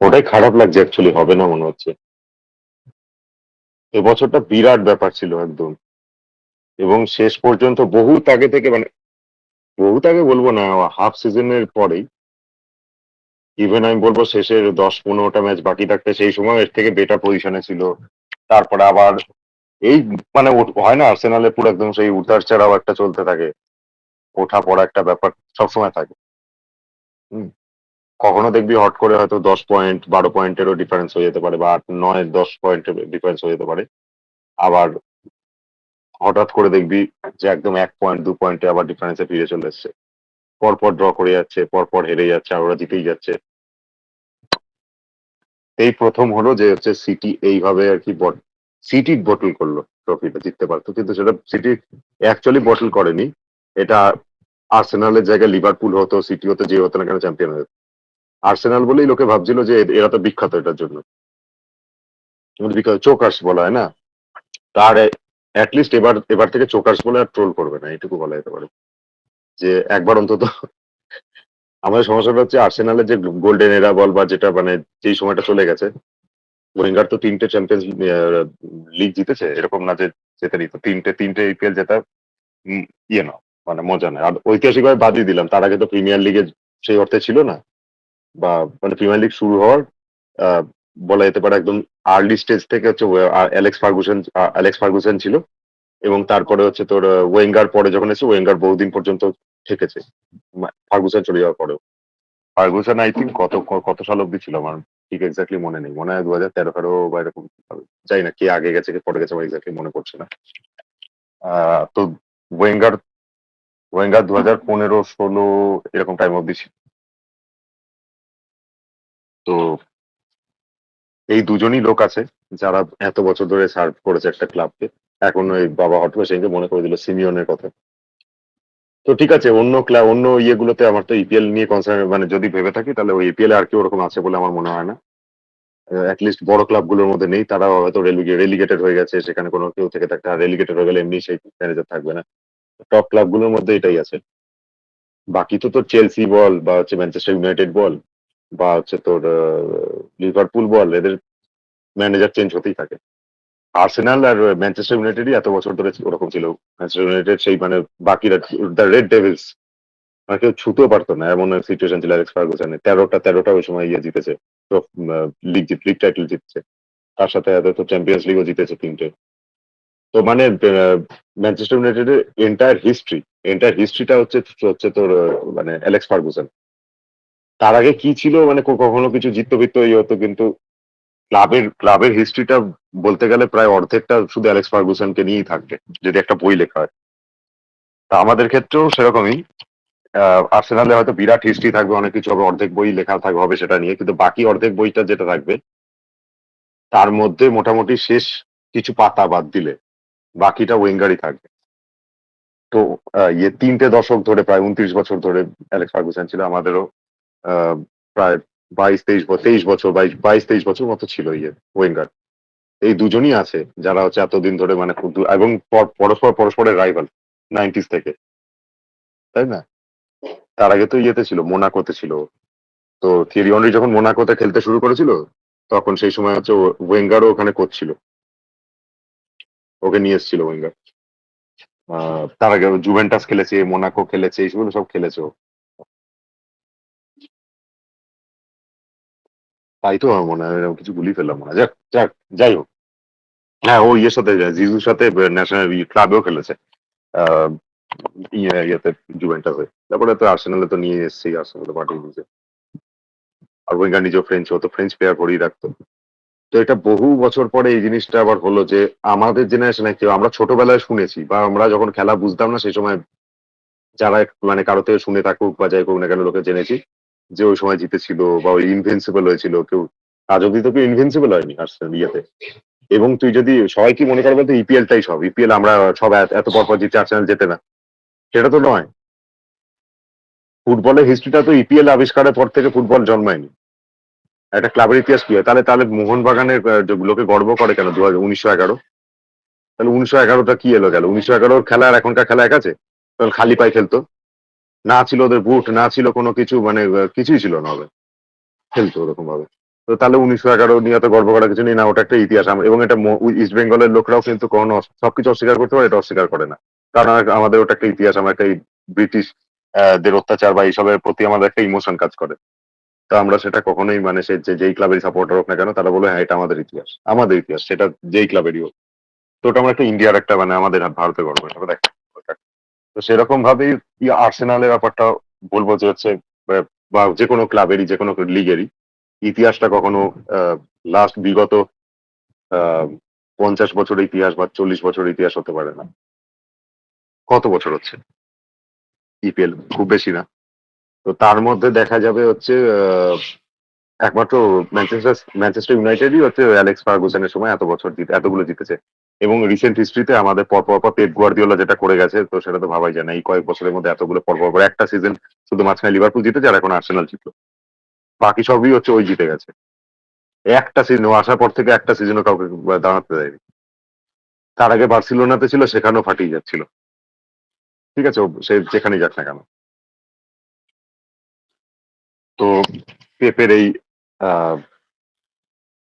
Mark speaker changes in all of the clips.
Speaker 1: ওটাই খারাপ লাগছে, অ্যাকচুয়ালি হবে না মনে হচ্ছে। এবছরটা বিরাট ব্যাপার ছিল একদম, এবং শেষ পর্যন্ত বহুত আগে থেকে, মানে বহুত আগে বলবো না, হাফ সিজনের পরেই, ইভেন আমি বলবো শেষের 10-15টা ম্যাচ বাকি থাকতে সেই সময় এর থেকে বেটার পজিশনে ছিল। তারপরে আবার এই মানে হয় না আর্সেনালে পুরো একদম সেই উতার চড়াও একটা চলতে থাকে, ওঠা পড়া একটা ব্যাপার সবসময় থাকে। হুম। কখনো দেখবি হট করে হয়তো 10 পয়েন্ট 12 পয়েন্টেরও ডিফারেন্স হয়ে যেতে পারে, বা 8 9 10 পয়েন্টের ডিফারেন্স হয়ে যেতে পারে। আবার হঠাৎ করে দেখবি যে একদম 1 পয়েন্ট 2 পয়েন্টে আবার ডিফারেন্সে ফিরে চলে এসছে, পরপর ড্র করে যাচ্ছে, পরপর হেরে যাচ্ছে, আর ওরা জিতেই যাচ্ছে। এই প্রথম হলো যে হচ্ছে সিটি এইভাবে আর কি সিটি বটল করলো, ট্রফিটা জিততে পারতো, কিন্তু সেটা সিটি অ্যাকচুয়ালি বটল করেনি। এটা আর্সেনালের জায়গায় লিভারপুল হতো, সিটি হতো, যে হতো না কেন চ্যাম্পিয়ন হতো। আর্সেনাল বলেই লোকে ভাবছিল যে এরা তো বিখ্যাত এটার জন্য, বিখ্যাত চোকার্স বলা হয় না, তার অ্যাটলিস্ট এবার এবার থেকে চোকার্স বলে আর ট্রোল করবে না, এটুকু বলা যেতে পারে। যে একবার অন্তত, আমাদের সমস্যাটা হচ্ছে আর্সেনালের যে গোল্ডেন এরা বল বা যেটা মানে যেই সময়টা চলে গেছে, ওয়েঙ্গার তো 3টে চ্যাম্পিয়ন্স লিগ জিতেছে, এরকম না যে জেতেনি, তো তিনটে তিনটে ইপিএল জেতা ইয়ে না, মানে মজা নেই। আর ঐতিহাসিকভাবে বাদই দিলাম, তার আগে তো প্রিমিয়ার লিগে সেই অর্থে ছিল না, বা মানে প্রিমিয়ার লিগ শুরু হওয়ার আহ, বলা যেতে পারে একদম আর্লি স্টেজ থেকে হচ্ছে অ্যালেক্স ফার্গুসন ছিল, এবং তারপরে হচ্ছে তোর ওয়েঙ্গার পরে যখন এসে ওয়েঙ্গার বহুদিন পর্যন্ত থেকেছে, ফার্গুসন চলে যাওয়ার পরেও। ফার্গুসন আই থিঙ্ক কত কত সাল অব্দি ছিল আমার ঠিক এক্স্যাক্টলি মনে নেই, মনে হয় 2013-14 বা এরকম হবে। জানি না কে আগে গেছে কে পরে গেছে, আমার এক্স্যাক্টলি মনে পড়ছে না। তো ওয়েঙ্গার ওয়েঙ্গার 2015-16 এরকম টাইম অব্দি ছিল। তো এই দুজনই লোক আছে যারা এত বছর ধরে সার্ভ করেছে একটা ক্লাবকে। এখন ওই বাবা হট করে সেদিনকে মনে করে দিল সিমিয়নের কথা। তো ঠিক আছে, অন্য ক্লাব অন্য ইয়েগুলোতে আমার তো ইপিএল নিয়ে কনসার্ন, মানে যদি ভেবে থাকি তাহলে ওই ইপিএল আর কি ওরকম আছে বলে আমার মনে হয় না। অ্যাটলিস্ট বড় ক্লাবগুলোর মধ্যে নেই, তারা হয়তো রেলিগেটেড হয়ে গেছে, সেখানে কোনো কেউ থেকে থাকতে, আর রেলিগেটেড হয়ে গেলে এমনি সেই ম্যানেজার থাকবে না। টপ ক্লাবগুলোর মধ্যে এটাই আছে। বাকি তো তোর চেলসি বল বা হচ্ছে ম্যানচেস্টার ইউনাইটেড বল বা হচ্ছে তোর লিভারপুল বল, এদের ম্যানেজার চেঞ্জ হতেই থাকে। আর্সেনাল আর ম্যানচেস্টার ইউনাইটেডই এত বছর ধরে ওরকম ছিল। ম্যানচেস্টার ইউনাইটেড সেই মানে বাকিরা, দ্য রেড ডেভিলস, মানে কেউ ছুতেও পারতো না এমন সিচুয়েশন ছিল অ্যালেক্স ফার্গুসনের। 13টা ওই সময় ইয়ে জিতেছে, লিগ টাইটেল জিতছে, তার সাথে তো চ্যাম্পিয়ন্স লিগও জিতেছে 3টে। তো মানে ম্যানচেস্টার ইউনাইটেডের এন্টায়ার হিস্ট্রিটা হচ্ছে হচ্ছে তোর মানে অ্যালেক্স ফার্গুসন। তার আগে কি ছিল মানে কখনো কিছু জিততো ফিরতো ইয়ে হতো, কিন্তু ক্লাবের হিস্ট্রিটা বলতে গেলে প্রায় অর্ধেকটা শুধু অ্যালেক্স ফার্গুসনকে নিয়েই থাকবে, যদি একটা বই লেখা হয়। তা আমাদের ক্ষেত্রেও সেরকমই। আর্সেনালে হয়তো বিরাট হিস্ট্রি থাকবে, অনেক কিছু হবে, অর্ধেক বই লেখা থাকবে হবে সেটা নিয়ে, কিন্তু বাকি অর্ধেক বইটা যেটা থাকবে তার মধ্যে মোটামুটি শেষ কিছু পাতা বাদ দিলে বাকিটা ওয়েঙ্গারই থাকবে। তো ইয়ে 3টে দশক ধরে, প্রায় 29 বছর ধরে অ্যালেক্স ফার্গুসন ছিল আমাদেরও। আহ, প্রায় 22-23 বছর, 22-23 বছর মতো ছিল ইয়ে ওয়েঙ্গার। এই দুজনই আছে যারা হচ্ছে এতদিন ধরে মানে এবং পরস্পরের রাইভাল 90s থেকে, তাই না? তার আগে তো ইয়েতে ছিল, মোনাকোতে ছিল। তো থিয়েরি অনরি যখন মোনাকোতে খেলতে শুরু করেছিল, তখন সেই সময় হচ্ছে ওয়েঙ্গারও ওখানে কোচ ছিল, ওকে নিয়ে এসেছিল ওয়েঙ্গার। তার আগে জুভেন্টাস খেলেছে, মোনাকো খেলেছে, এইসবগুলো সব খেলেছে ও। তাই তো আমার মনে হয়, এরকম কিছু ভুলি ফেললাম মনে হয়। যাক যাক, যাই হোক। হ্যাঁ, ও ইয়ের সাথে, জিজুর সাথে ন্যাশনাল ক্লাবেও খেলেছে। আহ, ইয়েতে, জুভেন্টাসে। তারপরে তো আর্সেনালে তো নিয়ে এসেছি, আর্সেনালে পাঠিয়ে দিয়েছে। আর ওয়েঙ্গার নিজেও ফ্রেঞ্চ, ও তো ফ্রেঞ্চ প্লেয়ার ভরিয়ে রাখতো। তো এটা বহু বছর পরে এই জিনিসটা আবার হলো যে আমাদের জেনারেশনে কেউ, আমরা ছোটবেলায় শুনেছি বা আমরা যখন খেলা বুঝতাম না সেই সময়, যারা মানে কারো থেকে শুনে থাকুক বা যাই হোক না কেন, লোকে জেনেছি যে ওই সময় জিতেছিল বা ওই ইনভিনসিবল হয়েছিল কেউ। আজ অব্দি তো কেউ ইনভিনসিবল হয়নি আর্সেনাল ইয়েতে। এবং তুই যদি, সবাই কি মনে করে বলতো ইপিএলটাই সব, ইপিএল আমরা সব এত পর পর জিতে আর্সেনাল জেতে না, সেটা তো নয়। ফুটবলের হিস্ট্রিটা তো ইপিএল আবিষ্কারের পর থেকে ফুটবল জন্মায়নি। একটা ক্লাবের ইতিহাস কি হয়, তাহলে তাহলে মোহনবাগানের লোকে গর্ব করে কেন 1911? তাহলে 1911টা কি এলো গেল? 1911 খেলা আর এখনকার খেলা এক আছে? তখন খালি পায়ে খেলতো, না ছিল ওদের বুট, না ছিল কোনো কিছু, মানে কিছুই ছিল না, হবে খেলতো ওরকম ভাবে। তো তাহলে 1911 নিয়ে তো গর্ব করার কিছু নেই, না ওটা একটা ইতিহাস। এবং এটা ইস্ট বেঙ্গলের লোকরাও কিন্তু কোনো সবকিছু অস্বীকার করতে পারে, এটা অস্বীকার করে না। কারণ আমাদের ওটা একটা ইতিহাস, আমরা একটা ব্রিটিশ দের অত্যাচার বা এইসবের প্রতি আমাদের একটা ইমোশন কাজ করে। তো আমরা সেটা কখনোই মানে সে যেই ক্লাবের সাপোর্টার হোক না কেন, তারা বলে হ্যাঁ এটা আমাদের ইতিহাস, আমাদের ইতিহাস, সেটা যেই ক্লাবেরই হোক। তো ওটা আমরা একটা ইন্ডিয়ার একটা মানে আমাদের ভারতের গর্ব হিসাবে দেখি। তো সেরকম ভাবেই আর্সেনালের ব্যাপারটা বলবো যে হচ্ছে বা যে কোনো ক্লাবেরই, যে কোনো লিগেরই ইতিহাসটা কখনো লাস্ট বিগত 50 বছরের ইতিহাস বা 40 বছরের ইতিহাস হতে পারে না। কত বছর হচ্ছে ইপিএল? খুব বেশি না। তো তার মধ্যে দেখা যাবে হচ্ছে একমাত্র ম্যানচেস্টার ইউনাইটেডই হচ্ছে অ্যালেক্স ফার্গুসনের সময় এত বছর এতগুলো জিতেছে। এবং রিসেন্ট হিস্ট্রিতে আমাদের পর পেপ গুয়ার্দিওলা যেটা করে গেছে, তো সেটা তো ভাবাই যায় না। এই কয়েক বছরের মধ্যে এতগুলো পর একটা সিজন শুধু মাঝখানে লিভারপুল জিতেছে, আর এখন আর্সেনাল জিতলো। বাকি সবই হচ্ছে ওই জিতে গেছে। একটা সিজন আসার পর থেকে একটা সিজনও কাউকে দাঁড়াতে দেয়নি। তার আগে বার্সেলোনাতে ছিল, সেখানেও ফাটিয়ে যাচ্ছিল। ঠিক আছে, সে যেখানেই যাক না কেন। তো পেপের এই আহ,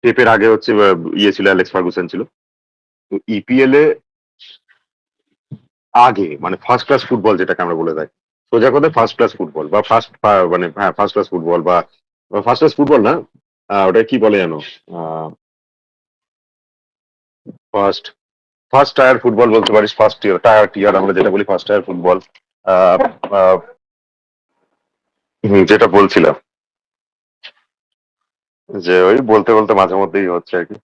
Speaker 1: পেপের আগে হচ্ছে ইয়ে ছিল, অ্যালেক্স ফার্গুসন ছিল। তো ইপিএল এ আগে মানে ফার্স্ট ক্লাস ফুটবল যেটাকে আমরা বলে থাকি, সোজা কথা ফার্স্ট ক্লাস ফুটবল বা মানে হ্যাঁ ফার্স্ট ক্লাস ফুটবল বা ফার্স্ট ক্লাস ফুটবল না, ওটা কি বলে জানো, ফার্স্ট ফার্স্ট টায়ার ফুটবল বলতে পারিস, ফার্স্ট টিয়ার আমরা যেটা বলি ফার্স্ট টায়ার ফুটবল। আহ, আহ, যেটা বলছিলাম যে ওই বলতে বলতে মাঝে মধ্যেই হচ্ছে আর কি।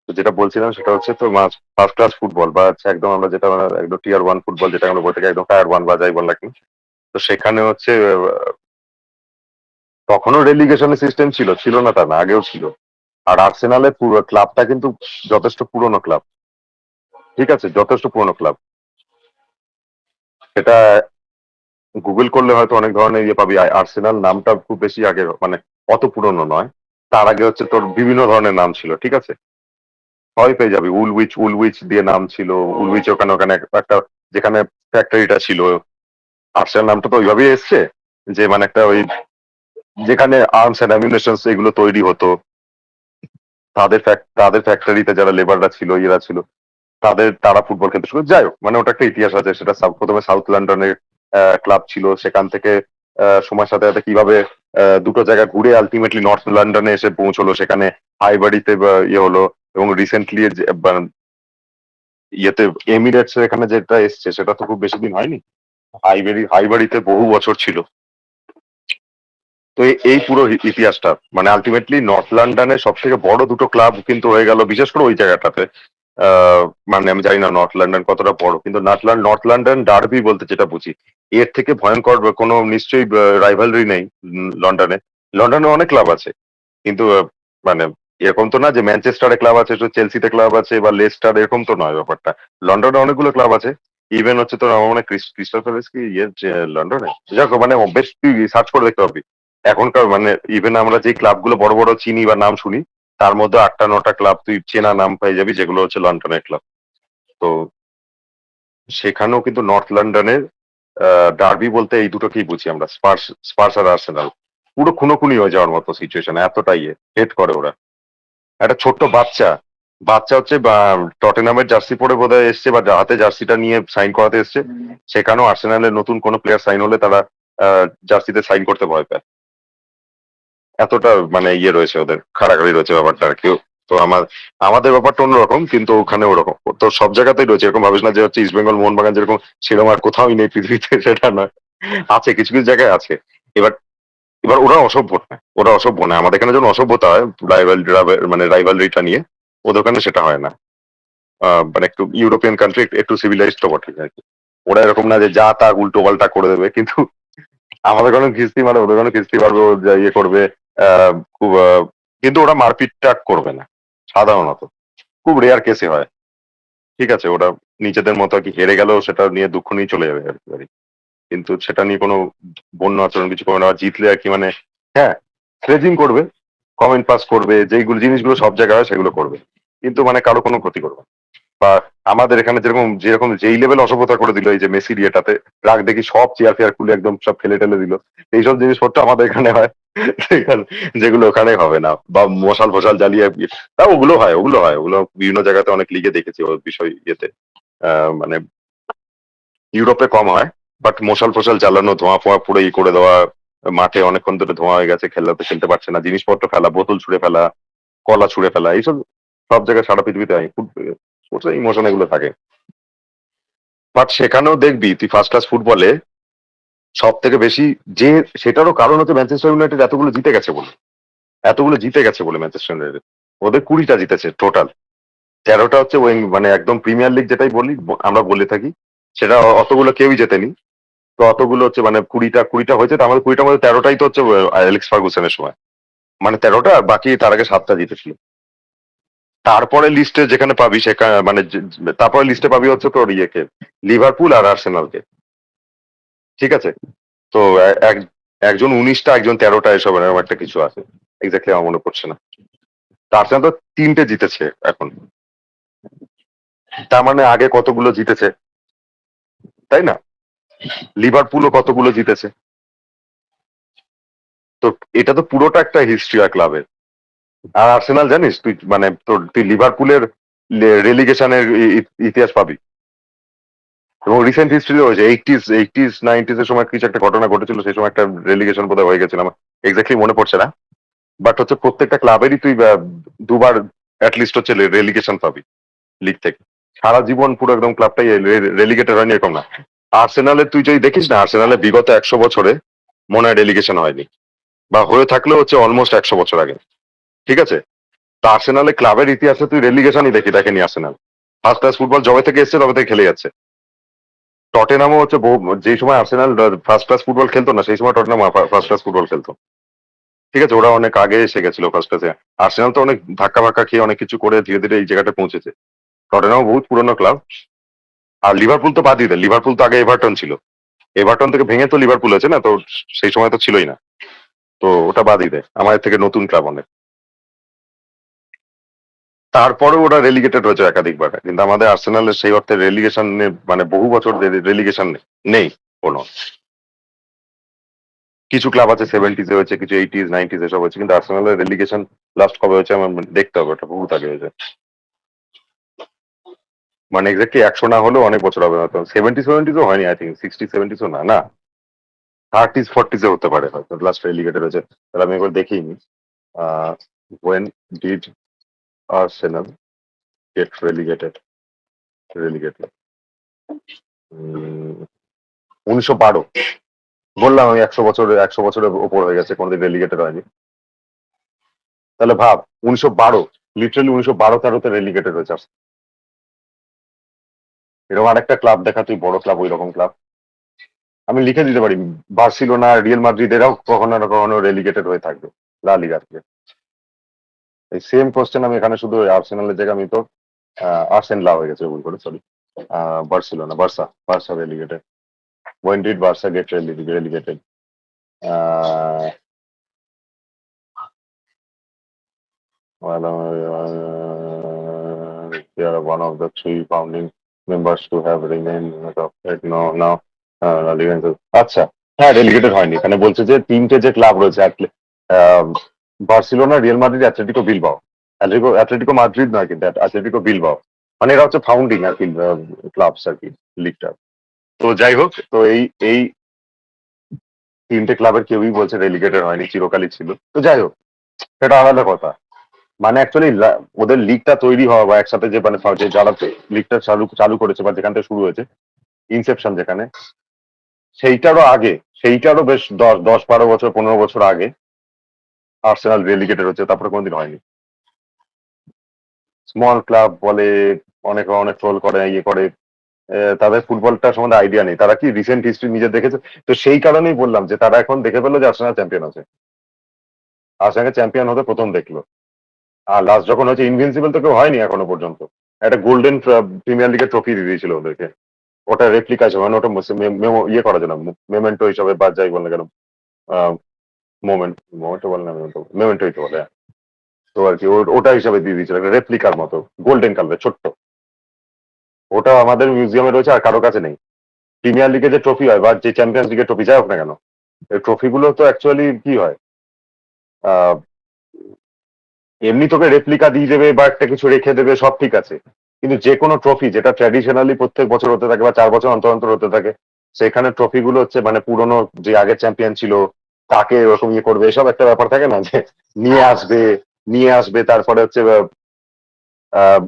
Speaker 1: তো যেটা বলছিলাম সেটা হচ্ছে তো ফার্স্ট ক্লাস ফুটবল বা হচ্ছে একদম আমরা যেটা একদম টিয়ার ওয়ান ফুটবল যেটা আমরা বলতে একদম টায়ার ওয়ান বা যাই বল না কেন। তো সেখানে হচ্ছে তখনও রেলিগেশনের সিস্টেম ছিল, ছিল না তা না, আগেও ছিল। আর আর্সেনালের পুরো ক্লাবটা কিন্তু যথেষ্ট পুরনো ক্লাব। ঠিক আছে, যথেষ্ট পুরনো ক্লাব। এটা গুগল করলে হয়তো অনেক ধরনের ইয়ে পাবি। আর্সেনাল নামটা খুব বেশি আগে মানে অত পুরনো নয়। তার আগে হচ্ছে তোর বিভিন্ন ধরনের নাম ছিল, ঠিক আছে। সবাই পেয়ে যাবি, উলউইচ দিয়ে নাম ছিল। উলউইচ ওখানে ওখানে একটা যেখানে ফ্যাক্টরিটা ছিল। আর্সেনাল নামটা তো ওইভাবেই এসছে, যে মানে একটা ওই যেখানে আর্মস এন্ড অ্যামিউনিশন এগুলো তৈরি হতো, তাদের ফ্যাক্টরিতে যারা লেবাররা ছিল, ইয়েরা ছিল, তারা ফুটবল খেলতে শুরু। যাই হোক, মানে ওটা একটা ইতিহাস আছে। সেটা প্রথমে সাউথ লন্ডনের ক্লাব ছিল, সেখান থেকে সময়ের সাথে সাথে কিভাবে দুটো জায়গা ঘুরে আলটিমেটলি নর্থ লন্ডনে এসে পৌঁছলো, সেখানে হাইবাড়িতে ইয়ে হলো। এবং রিসেন্টলি ইয়েতে এমিরেটস এখানে যেটা এসছে সেটা তো খুব বেশি দিন হয়নি। হাইবাড়িতে বহু বছর ছিল। তো এই পুরো ইতিহাসটা মানে আলটিমেটলি নর্থ লন্ডনের সব থেকে বড় দুটো ক্লাব কিন্তু হয়ে গেল, বিশেষ করে ওই জায়গাটাতে। মানে আমি জানি না নর্থ লন্ডন কতটা বড়, কিন্তু নর্থ লন্ডন ডার্বি বলতে যেটা বুঝি, এর থেকে ভয়ঙ্কর কোনো নিশ্চয়ই রাইভালরি নেই লন্ডনে। লন্ডনে অনেক ক্লাব আছে, কিন্তু মানে এরকম তো না যে ম্যানচেস্টারে ক্লাব আছে, চেলসিতে ক্লাব আছে বা লেস্টার, এরকম তো নয় ব্যাপারটা। লন্ডনে অনেকগুলো ক্লাব আছে। ইভেন হচ্ছে তোর আমার মনে হয় ক্রিস্টাল প্যালেস কি ইয়ে লন্ডনে, যাক মানে বেশ তুই সার্চ করে দেখতে পাবি এখনকার। মানে ইভেন আমরা যে ক্লাবগুলো বড় বড় চিনি বা নাম শুনি, তার মধ্যে 8টা 9টা ক্লাব তুই চেনা নাম পেয়ে যাবি, যেগুলো হচ্ছে লন্ডনের ক্লাব। তো সেখানেও কিন্তু নর্থ লন্ডনের ডার্বি বলতে এই দুটোকেই বুঝি আমরা, স্পার্স আর আর্সেনাল। পুরো খুনোখুনি হয়ে যাওয়ার মতো সিচুয়েশন, এতটাই হেট করে ওরা। একটা ছোট্ট বাচ্চা বাচ্চা হচ্ছে বা টটেনামের জার্সি পরে বোধহয় এসছে বা হাতে জার্সিটা নিয়ে সাইন করাতে এসছে। সেখানেও আর্সেনালের নতুন কোনো প্লেয়ার সাইন হলে তারা জার্সিতে সাইন করতে ভয় পায়। এতটা মানে ইয়ে রয়েছে ওদের, খাড়াখাড়ি রয়েছে ব্যাপারটা আর কি। তো আমাদের ব্যাপারটা অন্যরকম, কিন্তু ওখানে ওরকম। তো সব জায়গাতেই রয়েছে, এরকম ভাবিস না যে হচ্ছে ইস্ট বেঙ্গল মোহনবাগান যেরকম সেরকম আর কোথাও নেই পৃথিবীতে, সেটা নয়। আছে, কিছু কিছু জায়গায় আছে। এবার এবার ওরা অসভ্য না, ওরা অসভ্য না। আমাদের এখানে যখন অসভ্যতা হয় মানে রাইভালরিটা নিয়ে, ওদের ওখানে সেটা হয় না। মানে একটু ইউরোপিয়ান কান্ট্রি, একটু সিভিলাইজড তো বটে আর কি। ওরা এরকম না যে যা তা উল্টো পাল্টা করে দেবে, কিন্তু আমাদের কোনো কিস্তি মানে ওদের কোনো কিস্তি পারবে, ও যা ইয়ে করবে। খুব কিন্তু ওরা মারপিটটা করবে না সাধারণত, খুব রেয়ার কেসে হয়। ঠিক আছে, ওরা নিজেদের মতো আর কি হেরে গেলেও সেটা নিয়ে দুঃখ নিয়ে চলে যাবে আর কি। কিন্তু সেটা নিয়ে কোনো বন্য আচরণ কিছু করবে না। আর জিতলে আর কি মানে হ্যাঁ স্লেজিং করবে, কমেন্ট পাস করবে, যেইগুলো জিনিসগুলো সব জায়গায় হয় সেগুলো করবে, কিন্তু মানে কারো কোনো ক্ষতি করবে না। বা আমাদের এখানে যেরকম যেরকম যেই লেভেল অসভ্যতা করে দিল এই যে মেসির ইয়েটাতে, রাগ দেখি সব চেয়ার ফেয়ার খুলে একদম সব ফেলে টেলে দিল। এইসব জিনিসপত্র আমাদের এখানে হয়, এখানে যেগুলো ওখানে হবে না। বা মশাল ফশাল জ্বালিয়ে তা ওগুলো হয়, ওগুলো হয়, ওগুলো বিভিন্ন জায়গাতে অনেক লিগে দেখেছি ওর বিষয় ইয়েতে। মানে ইউরোপে কম হয়, বাট মশাল ফশাল জ্বালানো, ধোঁয়া ফোঁয়া পুরো ই করে দেওয়া, মাঠে অনেকক্ষণ ধরে ধোঁয়া হয়ে গেছে, খেলাতে খেলতে পারছে না, জিনিসপত্র ফেলা, বোতল ছুঁড়ে ফেলা, কলা ছুঁড়ে ফেলা, এইসব সব জায়গায় সারা পৃথিবীতে হয়। স্পোর্টস ইমোশন এগুলো থাকে। বাট সেখানেও দেখবি তুই ফার্স্ট ক্লাস ফুটবলে সব থেকে বেশি যে, সেটারও কারণ হচ্ছে ম্যানচেস্টার ইউনাইটেড এতগুলো জিতে গেছে বলে, এতগুলো জিতে গেছে বলে ম্যানচেস্টার ইউনাইটেড। ওদের 20টা জিতেছে টোটাল, 13টা হচ্ছে ওই মানে একদম প্রিমিয়ার লিগ যেটাই বলি আমরা বলে থাকি, সেটা অতগুলো কেউই জেতেনি। তো অতগুলো হচ্ছে মানে 20টা হয়েছে, তার মধ্যে 20টার মধ্যে 13টাই তো হচ্ছে অ্যালেক্স ফার্গুসনের সময়, মানে 13টা, আর বাকি তার আগে 7টা জিতেছিল। তারপরে লিস্টে যেখানে পাবি সেখানে মানে তারপরে লিস্টে পাবি হচ্ছে তোর ইয়েকে, লিভারপুল আর আর্সেনালকে। ঠিক আছে, তো একজন 19টা, একজন 13টা, এসব এরকম একটা কিছু আছে, এক্স্যাক্টলি আমার মনে পড়ছে না। তো আর্সেনাল তো 3টে জিতেছে এখন, তার মানে আগে কতগুলো জিতেছে, তাই না? লিভারপুলও কতগুলো জিতেছে। তো এটা তো পুরোটা একটা হিস্ট্রি আর ক্লাবের। আর আর্সেনাল জানিস তুই, মানে তোর তুই লিভারপুলের রেলিগেশনের ইতিহাস পাবি, এবং রিসেন্ট হিস্ট্রি হয়েছে। এইটিস 90s এর সময় কিছু একটা ঘটনা ঘটেছিল, সেই সময় একটা রেলিগেশন বোধহয় হয়ে গেছিল, আমার এক্স্যাক্টলি মনে পড়ছে না। বাট হচ্ছে প্রত্যেকটা ক্লাবেরই তুই দুবার অ্যাটলিস্ট হচ্ছে রেলিগেশন পাবি লিগ থেকে। সারা জীবন পুরো একদম ক্লাবটাই রেলিগেটেড হয়নি এরকম না। আর্সেনালের তুই যদি দেখিস না, আর্সেনালের বিগত 100 বছরে মনে হয় রেলিগেশন হয়নি, বা হয়ে থাকলেও হচ্ছে অলমোস্ট 100 বছর আগে। ঠিক আছে, তা আর্সেনালের ক্লাবের ইতিহাসে তুই রেলিগেশনই দেখেনি আর্সেনাল। ফার্স্ট ক্লাস ফুটবল যবে থেকে এসছে তবে থেকে খেলে যাচ্ছে। টটেনামও হচ্ছে যে সময় আর্সেনাল ফার্স্ট ক্লাস ফুটবল খেলতো না, সেই সময় টটেনাম ফার্স্ট ক্লাস ফুটবল খেলতো। ঠিক আছে, ওরা অনেক আগে এসে গেছিল ফার্স্ট ক্লাসে। আর্সেনাল তো অনেক ধাক্কা ফাক্কা খেয়ে অনেক কিছু করে ধীরে ধীরে এই জায়গাটা পৌঁছেছে। টটেনামও বহুত পুরনো ক্লাব। আর লিভারপুল তো বাদই দেয়, লিভারপুল তো আগে এভারটন ছিল, এভারটন থেকে ভেঙে তো লিভারপুল আছে না, তো সেই সময় তো ছিলই না। তো ওটা বাদই দেয়, আমাদের থেকে নতুন ক্লাব অনেক। তারপরে ওরা রেলিগেটেড হয়েছে একাধিকবার, কিন্তু আমাদের আর্সেনালের সেই অর্থে রেলিগেশন, মানে বহু বছর রেলিগেশন নেই কোনো। কিছু ক্লাব আছে 70s হয়েছে, কিছু 80s 90s এসব হয়েছে, কিন্তু আর্সেনালের রেলিগেশন লাস্ট কবে হয়েছে আমার দেখতে হবে, ওটা বহুত আগে হয়েছে। মানে এক্স্যাক্টলি 100 না হলেও অনেক বছর হবে, হয়তো 70s হয়নি, আই থিঙ্ক 60s 70s না, না 30s 40s হতে পারে হয়তো লাস্ট রেলিগেটেড হয়েছে। তাহলে আমি একবার দেখিনি। When did Arsenal get relegated? 1912। বললাম আমি 100 বছরের ওপর হয়ে গেছে, কোনোদিন রেলিগেটেড হয়নি। তাহলে ভাব, 1912, লিটারালি 1912-13-তে রেলিগেটেড হয়েছে। এরকম আরেকটা ক্লাব দেখা তুই, বড় ক্লাব, ওই রকম ক্লাব আমি লিখে দিতে পারি। বার্সেলোনা, রিয়াল মাদ্রিদ, এরাও কখনো না কখনো রেলিগেটেড হয়ে থাকবে লা লিগা থেকে। এই সেম কোশ্চেন আমি এখানে শুধু আর্সেনালের জায়গায় আমি তো আর্সেনলা হয়ে গেছে ভুল করে, sorry. Barcelona, Barca relegated. When did Barca get relegated? Well, they are one of the three founding members to have remained adopted. No, now আচ্ছা, হ্যাঁ রেলিগেটেড হয়নি। এখানে বলছে যে তিনটে যে ক্লাব রয়েছে, Barcelona, Real Madrid, Atletico Bilbao. Atletico Madrid নয় কিন্তু, অ্যাথলেটিকো বিলবাও, মানে এরা হচ্ছে ফাউন্ডিং আর কি ক্লাবস আর কি, লিগটা। তো যাই হোক, তো এই এই তিনটে ক্লাবের কেউই বলছে রেলিগেটেড হয়নি, চিরকালই ছিল। তো যাই হোক, সেটা আলাদা কথা। মানে অ্যাকচুয়ালি ওদের লিগটা তৈরি হওয়া, বা একসাথে যে মানে যে যারা লিগটা চালু চালু করেছে বা যেখান থেকে শুরু হয়েছে, ইনসেপশন যেখানে, সেইটারও আগে, সেইটারও বেশ 10-12 বছর, 15 বছর আগে আর্সেনাল রেলিগেটেড হচ্ছে, তারপরে কোনোদিন হয়নি। স্মল ক্লাব বলে, অনেকে অনেক ট্রোল করে, ইয়ে করে, তাদের ফুটবলটা সম্বন্ধে আইডিয়া নেই, তারা কি রিসেন্ট হিস্ট্রি নিজে দেখেছে। তো সেই কারণেই বললাম যে তারা এখন দেখে ফেললো যে আর্সেনাল চ্যাম্পিয়ন আছে, আর্সেনাল চ্যাম্পিয়ন হতে প্রথম দেখলো। আর লাস্ট যখন হচ্ছে ইনভিনসিবল তো কেউ হয়নি এখনো পর্যন্ত। একটা গোল্ডেন প্রিমিয়ার লিগের ট্রফি দিয়ে দিয়েছিল ওদেরকে, ওটা রেপ্লিকা হিসেবে, মানে ওটা ইয়ে করার জন্য, মেমেন্টো হিসাবে, বা যাই বল না কেন, মোমেন্টো বলে না, মেমেন্টো হিসেবে বলে। তো আর কি ওটা হিসাবে দিয়ে দিয়েছিল, একটা রেপ্লিকার মতো, গোল্ডেন কালারের ছোট্ট। ওটা আমাদের মিউজিয়ামে রয়েছে, আর কারো কাছে নেই। প্রিমিয়ার লিগে যে ট্রফি হয় বা যে চ্যাম্পিয়ন্স লিগের ট্রফি যাই হোক না কেন, এই ট্রফিগুলো তো অ্যাকচুয়ালি কি হয়, আহ, এমনি তোকে রেপ্লিকা দিয়ে দেবে বা একটা কিছু রেখে দেবে, সব ঠিক আছে। কিন্তু যে কোনো ট্রফি যেটা ট্র্যাডিশনালি প্রত্যেক বছর হতে থাকে বা 4 বছর অন্তর অন্তর হতে থাকে, সেখানে ট্রফিগুলো হচ্ছে মানে পুরনো যে আগের চ্যাম্পিয়ন ছিল তাকে ওরকম ইয়ে করবে, এসব একটা ব্যাপার থাকে না, যে নিয়ে আসবে নিয়ে আসবে তারপরে হচ্ছে আহ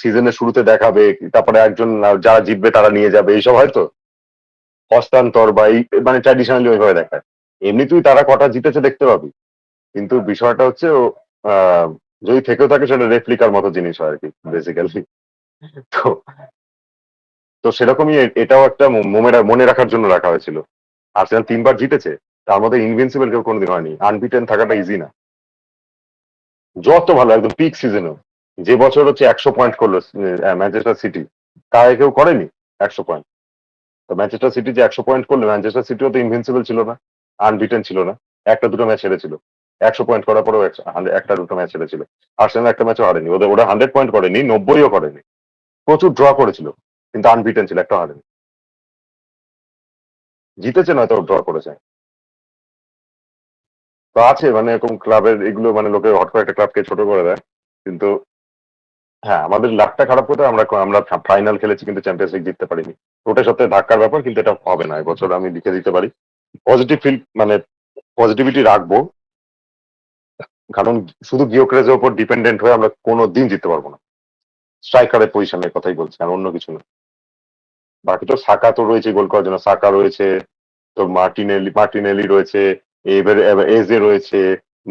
Speaker 1: সিজনের শুরুতে দেখাবে, তারপরে একজন যারা জিতবে তারা নিয়ে যাবে, এইসব হয়তো হস্তান্তর বা এই মানে ট্র্যাডিশনালি ওইভাবে দেখায়। এমনি তুই তারা কটা জিতেছে দেখতে পাবি, কিন্তু বিষয়টা হচ্ছে আহ, যদি থেকেও থাকে সেটা রেপ্লিকার মতো জিনিস হয় আর কি বেসিক্যালি। তো তো সেরকমই এটাও একটা মনে রাখার জন্য রাখা হয়েছিল। আর্সেনাল 3বার জিতেছে, তার মধ্যে ইনভিনসিবল কেউ কোনোদিন হয়নি। আনবিটেন থাকাটা ইজি না, যত ভালো একদম পিক সিজনেও। যে বছর হচ্ছে 100 পয়েন্ট করলো ম্যানচেস্টার সিটি, তা আগে কেউ করেনি 100 পয়েন্ট। তো ম্যানচেস্টার সিটি যে 100 পয়েন্ট করলো, ম্যানচেস্টার সিটিও তো ইনভিনসিবল ছিল না, আনবিটেন ছিল না, একটা দুটো ম্যাচ হেরেছিল। 100 পয়েন্ট করার পরেও একটা দুটো ম্যাচ হেরেছিল। আর্সেনাল একটা ম্যাচও হারেনি, ওদের ওরা 100 পয়েন্ট করেনি, 90ও করেনি, প্রচুর ড্র করেছিল, কিন্তু আনবিটেন ছিল, একটা হারেনি। জিতেছে নয়তো ড্র করেছে। তো আছে মানে এরকম ক্লাবের এগুলো, মানে লোকে হট করে একটা ক্লাবকে ছোট করে দেয়। কিন্তু হ্যাঁ, আমাদের লাকটা খারাপ হতো, আমরা আমরা ফাইনাল খেলেছি কিন্তু চ্যাম্পিয়ন্স লিগ জিততে পারিনি। ওটা সত্যি ধাক্কার ব্যাপার, কিন্তু এটা হবে না এবছর, আমি লিখে দিতে পারি। পজিটিভ ফিল মানে পজিটিভিটি রাখবো, কারণ শুধু গিওক্রেজের উপর ডিপেন্ডেন্ট হয়ে আমরা কোনো দিন জিততে পারবো না। স্ট্রাইকারের পজিশনের কথাই বলছি, আর অন্য কিছু না। বাকি তো সাকা তো রয়েছে গোল করার জন্য, সাকা রয়েছে, তো মার্টিনেলি রয়েছে, এবার এজে রয়েছে,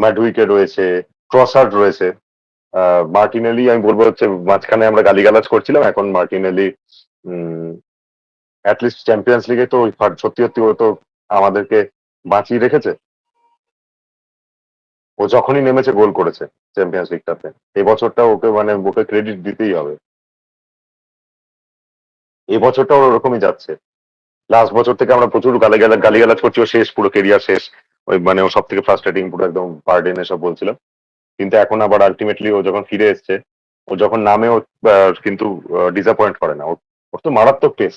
Speaker 1: ম্যাডুইকে রয়েছে, ট্রসার্ড রয়েছে। মার্টিনেলি আমি বলবো হচ্ছে মাঝখানে আমরা গালিগালাজ করছিলাম, এখন মার্টিনেলি অ্যাটলিস্ট চ্যাম্পিয়ন্স লিগে তো সত্যি সত্যি ও তো আমাদেরকে বাঁচিয়ে রেখেছে। ও যখনই নেমেছে গোল করেছে চ্যাম্পিয়ন্স লিগটাতে। এই বছরটা ওকে মানে ওকে ক্রেডিট দিতেই হবে, এই বছরটা ওর ওরকমই যাচ্ছে। লাস্ট বছর থেকে আমরা প্রচুর গালিগালাজ করছি, ও শেষ, পুরো কেরিয়ার শেষ, ওই মানে ও সব থেকে ফ্রাস্ট্রেটিং, পুরো একদম বার্ডেন এসব বলছিলাম। কিন্তু এখন আবার আলটিমেটলি ও যখন ফিরে এসছে, ও যখন নামে ও কিন্তু ডিসঅ্যাপয়েন্ট করে না। ওর তো মারাত্মক পেস,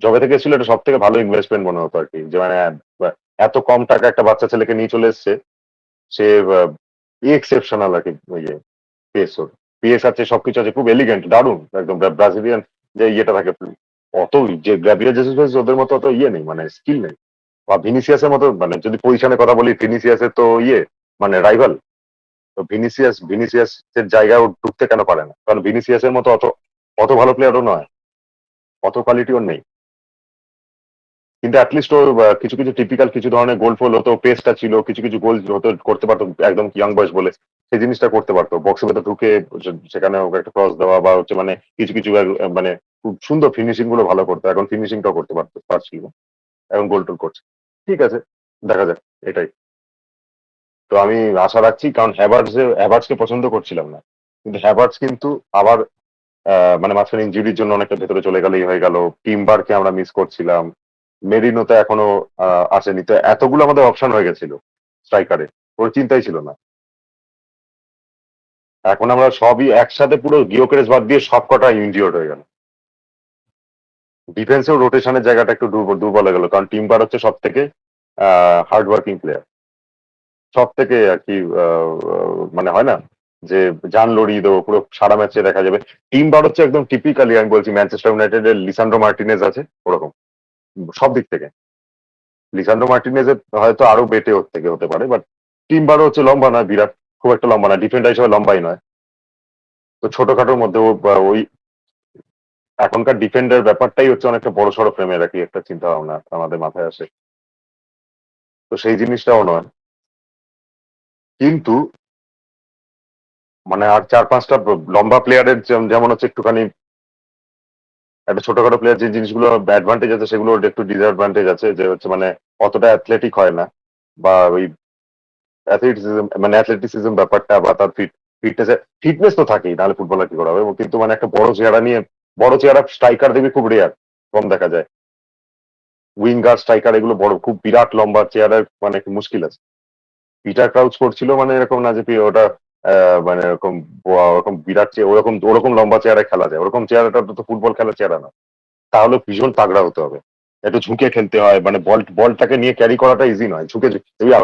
Speaker 1: যবে থেকে এসেছিল এটা সব থেকে ভালো ইনভেস্টমেন্ট মনে হতো আর কি, যে মানে এত কম টাকা একটা বাচ্চা ছেলেকে নিয়ে চলে এসছে। সে এক্সেপশনাল আর কি, ইয়ে পেস ওর, পেস আছে, সবকিছু আছে, খুব এলিগেন্ট, দারুণ একদম ব্রাজিলিয়ান যে ইয়েটা থাকে। অত যে গ্রাবিয়ার জেসুস ওদের মতো অত ইয়ে নেই, মানে স্কিল নেই। বা ভিনিসিয়াসের মতো, মানে যদি পজিশনের কথা বলি, ভিনিসিয়াসের তো ইয়ে মানে রাইভাল। তো ভিনিসিয়াসের জায়গায় ও ঢুকতে কেন পারে না, কারণ ভিনিসিয়াসের মতো অত অত ভালো প্লেয়ারও নয়, অত কোয়ালিটি ওর নেই। কিন্তু অ্যাটলিস্ট ও কিছু কিছু টিপিক্যাল কিছু ধরনের গোল ফোল হতো, পেসটা ছিল, কিছু কিছু গোল হতো, করতে পারতো একদম ইয়াং বয়স বলে। সেই জিনিসটা করতে পারতো, বক্সের ভেতর ঢুকে সেখানে ওকে একটা ক্রস দেওয়া, বা হচ্ছে মানে কিছু কিছু মানে খুব সুন্দর ফিনিশিং গুলো ভালো করতো, এখন ফিনিশিংটাও করতে পারছিল না, এখন গোল টোল করছে। ঠিক আছে, দেখা যাক, এটাই। তো আমি আশা রাখছি, কারণ হ্যাভার্টসকে পছন্দ করছিলাম না, কিন্তু হ্যাভার্টস কিন্তু আবার মানে মাঝখানে ইনজুরির জন্য অনেকটা ভেতরে চলে গেলেই হয়ে গেল। টিম্বারকে আমরা মিস করছিলাম, মেরিনো তো এখনো আসেনি, তো এতগুলো আমাদের অপশন হয়ে গেছিল স্ট্রাইকারে, ওর চিন্তাই ছিল না। এখন আমরা সবই একসাথে, পুরো গিওকেরেস বাদ দিয়ে সব কটা ইনজিওর্ড হয়ে গেল। ডিফেন্সেও রোটেশনের জায়গাটা একটু দুর্বল দুর্বল হয়ে গেল, কারণ টিম্বার হচ্ছে সব থেকে হার্ড ওয়ার্কিং প্লেয়ার, সব থেকে আর কি মানে হয় না যে জান লড়িয়ে দেবো পুরো সারা ম্যাচে দেখা যাবে। টিম্বার হচ্ছে একদম টিপিক্যালি, আমি বলছি ম্যানচেস্টার ইউনাইটেড এর লিসান্ড্রো মার্টিনেজ আছে ওরকম, সব দিক থেকে। লিসান্ড্রো মার্টিনেজের হয়তো আরো বেটে ওর থেকে হতে পারে, বাট টিম্বারও হচ্ছে লম্বা নয় বিরাট, খুব একটা লম্বা না, ডিফেন্ডার হিসেবে লম্বাই নয়। তো ছোটখাটোর মধ্যে ওই এখনকার ডিফেন্ডার ব্যাপারটাই হচ্ছে অনেকটা বড় সড়ো ফ্রেমের আর কি একটা চিন্তা ভাবনা আমাদের মাথায় আসে। তো সেই জিনিসটাও নয়, কিন্তু মানে আর 4-5টা লম্বা প্লেয়ারের যেমন হচ্ছে একটুখানি একটা ছোটখাটো প্লেয়ার যে জিনিসগুলো অ্যাডভান্টেজ আছে, সেগুলোর একটু ডিসঅ্যাডভান্টেজ আছে, যে হচ্ছে মানে অতটা অ্যাথলেটিক হয় না, বা ওই অ্যাথলেটিসিজম ব্যাপারটা, বা তার ফিটনেস তো থাকেই, নাহলে ফুটবলার কি করা হবে। কিন্তু মানে একটা বড় চেহারা নিয়ে, বড় চেহারা স্ট্রাইকার দেখবি খুব রেয়ার, কম দেখা যায়। উইঙ্গার স্ট্রাইকার এগুলো বড়, খুব বিরাট লম্বা চেহারা মানে একটু মুশকিল আছে। পিটার ক্রাউচ করছিল মানে এরকম না যে ওটা মানে এরকম ওরকম বিরাট ওরকম ওরকম লম্বা চেয়ারে খেলা যায়, ওরকম চেয়ারটা তো ফুটবল খেলার চেয়ারা না। তাহলে ভীষণ তাগড়া হতে হবে, একটু ঝুঁকে খেলতে হয়, মানে বলটাকে নিয়ে ক্যারি করাটা ইজি নয়, ঝুঁকে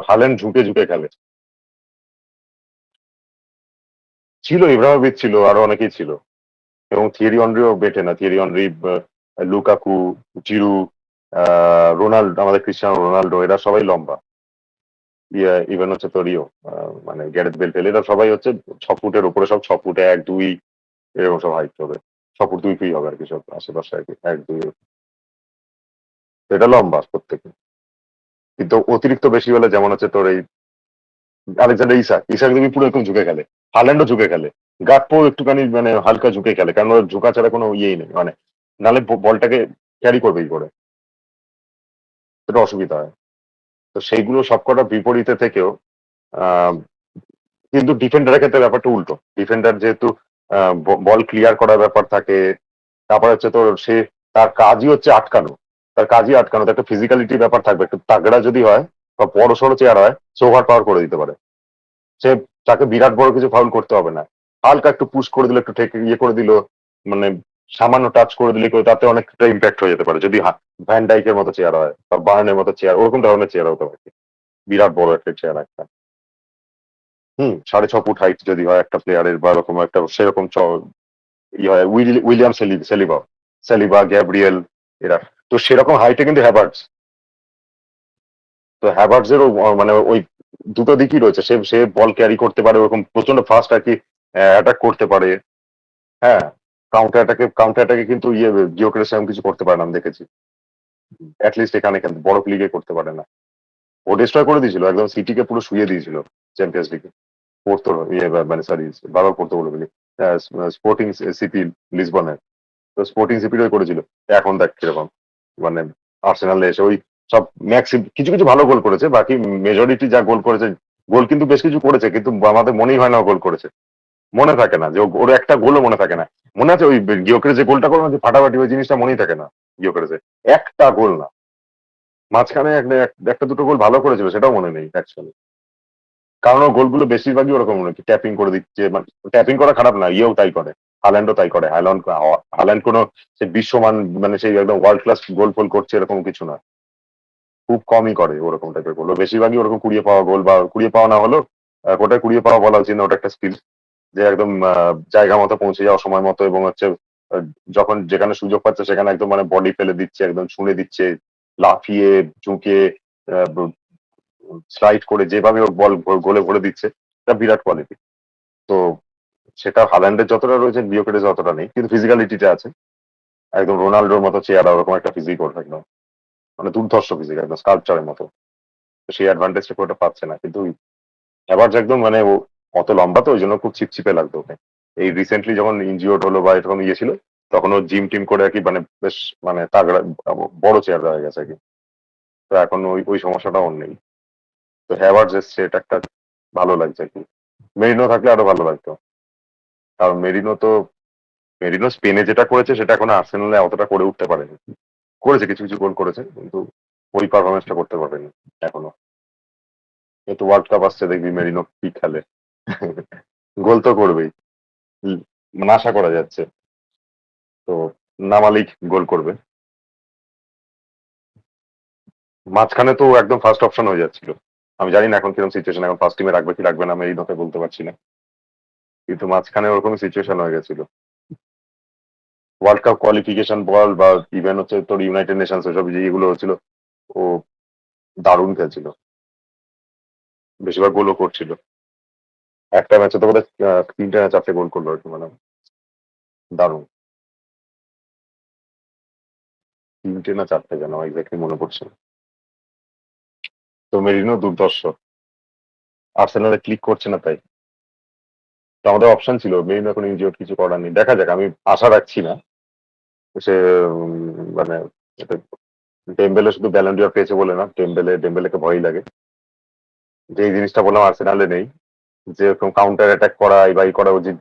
Speaker 1: হালেন ঝুঁকে ঝুঁকে খেলে। ছিল, ইব্রাহিমোভিচ ছিল, আরো অনেকেই ছিল, এবং থিয়েরি অনরিও বেটে না, থিয়েরি অনরি, লুকাকু, জিরু, রোনাল্ডো, আমাদের ক্রিস্টিয়ানো রোনাল্ডো, এরা সবাই লম্বা। ইভেন হচ্ছে তোরিও, মানে গ্যারেথ বেল টেল, এরা সবাই হচ্ছে 6 ফুটের উপরে, সব 6 ফুটে 1, 2 এরকম সব হাইট হবে, 6 ফুট 2 ফিট হবে আর কি, সব আশেপাশে আর কি, 1, 2। তো এটা লম্বা প্রত্যেকে, কিন্তু অতিরিক্ত বেশি হলে যেমন হচ্ছে তোর এই আলেকজান্ডার ইসাক, ইসাক তুমি পুরো এরকম ঝুঁকে খেলে, হাল্যান্ডও ঝুঁকে খেলে, গাকপো একটুখানি মানে হালকা ঝুঁকে খেলে, কারণ ওর ঝুঁকা ছাড়া কোনো ইয়েই নেই, মানে নাহলে বলটাকে ক্যারি করবে কি করে, এটা অসুবিধা হয়। তো সেইগুলো সবকটা বিপরীতে থেকেও আহ, কিন্তু ডিফেন্ডারের ক্ষেত্রে ব্যাপারটা উল্টো। ডিফেন্ডার যেহেতু বল ক্লিয়ার করার ব্যাপার থাকে, তারপর হচ্ছে তোর সে, তার কাজই হচ্ছে আটকানো, তার কাজই আটকানো, তো একটা ফিজিক্যালিটি ব্যাপার থাকবে, একটু তাগড়া যদি হয় বা বড় সড়ো চেয়ার হয়, সে ওভার পাওয়ার করে দিতে পারে। সে, তাকে বিরাট বড় কিছু ফাউল করতে হবে না, হালকা একটু পুশ করে দিল, একটু ইয়ে করে দিল, মানে সামান্য টাচ করে দিলে তাতে অনেকটা ইম্প্যাক্ট হয়ে যেতে পারে, যদি ভ্যান ডাইকের মতো চেয়ার হয় বা বার্নের মতো চেয়ার, ওরকম ধরনের চেয়ার হতে পারে, বিরাট বড় একটা চেয়ার একটা। 6.5 ফুট হাইট যদি হয় একটা প্লেয়ারের, বা এরকম একটা সেরকম ই হয়, উইলিয়াম সেলিবা, সেলিবা, গ্যাব্রিয়েল, এরা, তো সেরকম হাইটে কিন্তু হ্যাভার্টস। তো হ্যাভার্টস এরও মানে ওই দুটো দিকই রয়েছে, সে সে বল ক্যারি করতে পারে, ওরকম প্রচন্ড ফাস্ট আর কি, অ্যাটাক করতে পারে। হ্যাঁ, কাউন্টার অ্যাটাকে কিন্তু গিয়োকেরেস এরকম কিছু করতে পারে না, আমি দেখেছি। অ্যাটলিস্ট এখানে কিন্তু বড় লিগে করতে পারে না। ও ডিস্ট্রয় করে দিয়েছিল, একদম সিটিকে পুরো শুয়ে দিয়েছিল চ্যাম্পিয়ন্স লিগে। পড়তো, মানে সরি, বারবার পড়তো বলে বলি, স্পোর্টিং সিপি লিসবনের, তো স্পোর্টিং সিপিরও করেছিল। এখন দেখ কিরকম, মানে আর্সেনালে এসে ওই সব কিছু কিছু ভালো গোল করেছে, বাকি মেজরিটি যা গোল করেছে, গোল কিন্তু বেশ কিছু করেছে, কিন্তু আমাদের মনেই হয় না ও গোল করেছে, মনে থাকে না যে ওর একটা গোলও মনে থাকে না। মনে আছে ওই গিয়োকের যে গোলটা করলো না, যে ফাটাফাটি, ওই জিনিসটা মনেই থাকে না গিয়োকের, যে একটা গোল না, মাঝখানে একটা দুটো গোল ভালো করেছিল, সেটাও মনে নেই অ্যাকচুয়ালি। কারণ ওর গোলগুলো বেশিরভাগই ওরকম মনে হচ্ছে, ট্যাপিং করে দিচ্ছে, মানে ট্যাপিং করা খারাপ না, ইয়েও তাই করে, হাল্যান্ডও তাই করে। হাল্যান্ড কোনো সে বিশ্বমান, মানে সেই একদম ওয়ার্ল্ড ক্লাস গোল ফোল করছে এরকম কিছু না, খুব কমই করে ওরকম টাইপের গোল, বেশিরভাগই ওরকম কুড়িয়ে পাওয়া গোল, বা কুড়িয়ে পাওয়া না হলো, ওটা কুড়িয়ে পাওয়া বলা উচিত না, ওটা একটা স্কিল, যে একদম জায়গা মতো পৌঁছে যাওয়া সময় মতো, এবং হচ্ছে আহ, যখন যেখানে সুযোগ পাচ্ছে সেখানে একদম মানে বডি ফেলে দিচ্ছে, একদম ছুঁড়ে দিচ্ছে, লাফিয়ে ঝুঁকে স্লাইড করে, যেভাবে ওর বল গোলে ভরে দিচ্ছে, এটা বিরাট কোয়ালিটি। তো সেটা হাল্যান্ডের যতটা রয়েছে, লিওকের যতটা নেই, কিন্তু ফিজিক্যালিটিটা আছে, একদম রোনাল্ডোর মতো চেহারা, ওরকম একটা ফিজিক ওর একদম, মানে দুর্ধর্ষ ফিজিক, একদম স্কাল্পচারের মতো। তো সেই অ্যাডভান্টেজটা ওটা পাচ্ছে না, কিন্তু এবার একদম মানে ও অত লম্বা, তো ওই জন্য খুব চিপচিপে লাগতো ওকে। এই রিসেন্টলি যখন ইনজিওর্ড হলো বা এরকম ইয়ে ছিল, তখন ও জিম টিম করে আর কি, মানে বেশ মানে তাগড়া, বড় চেহারা হয়ে গেছে আর কি। তো এখন ওই ওই সমস্যাটা ওর নেই। তো হ্যাভার্টজ এসছে, এটা একটা ভালো লাগছে আর কি। মেরিনো থাকলে আরো ভালো লাগতো, কারণ মেরিনো স্পেনে যেটা করেছে সেটা এখন আর্সেনালে অতটা করে উঠতে পারেনি। করেছে, কিছু কিছু গোল করেছে, কিন্তু ওই পারফরমেন্সটা করতে পারেনি এখনো। কিন্তু ওয়ার্ল্ড কাপ আসছে, দেখবি মেরিনো কি খেলে। গোল তো করবেই, মানে আশা করা যাচ্ছে। তো নামালিক গোল করবে। মাঝখানে তো একদম ফার্স্ট অপশন হয়ে যাচ্ছিল, আমি জানি না এখন কিরকম সিচুয়েশন, এখন ফার্স্ট টিমে রাখবে কি রাখবে না মেরিনোকে বলতে পারছি না, কিন্তু মাঝখানে ওরকম সিচুয়েশন হয়ে গেছিল। ওয়ার্ল্ড কাপ কোয়ালিফিকেশন বল, বা ইভেন হচ্ছে তোর ইউনাইটেড নেশনস, ওসব যেগুলো হচ্ছিল, ও দারুণ খেলছিল, বেশিরভাগ গোলও করছিল। একটা ম্যাচে তো বোধহয় 3টে না 4টে গোল করলো আর কি, মানে দারুণ। 3টে না 4টে যেন এক্স্যাক্টলি মনে পড়ছে না। তো মেরিনো দুর্ধর্ষ, আর্সেনালে ক্লিক করছে না তাই। তো আমাদের অপশন ছিল, মেরিনো এখন ইনজিওর্ড, কিছু করার নেই, দেখা যাক, আমি আশা রাখছি না সে, মানে এটা, ডেম্বেলে শুধু ব্যালন ডিওর পেয়েছে বলে না, ডেম্বেলেকে ভয়ই লাগে, যে এই জিনিসটা বললাম আর্সেনালে নেই, যে এরকম কাউন্টার অ্যাটাক করা, এই বাই করা উচিত।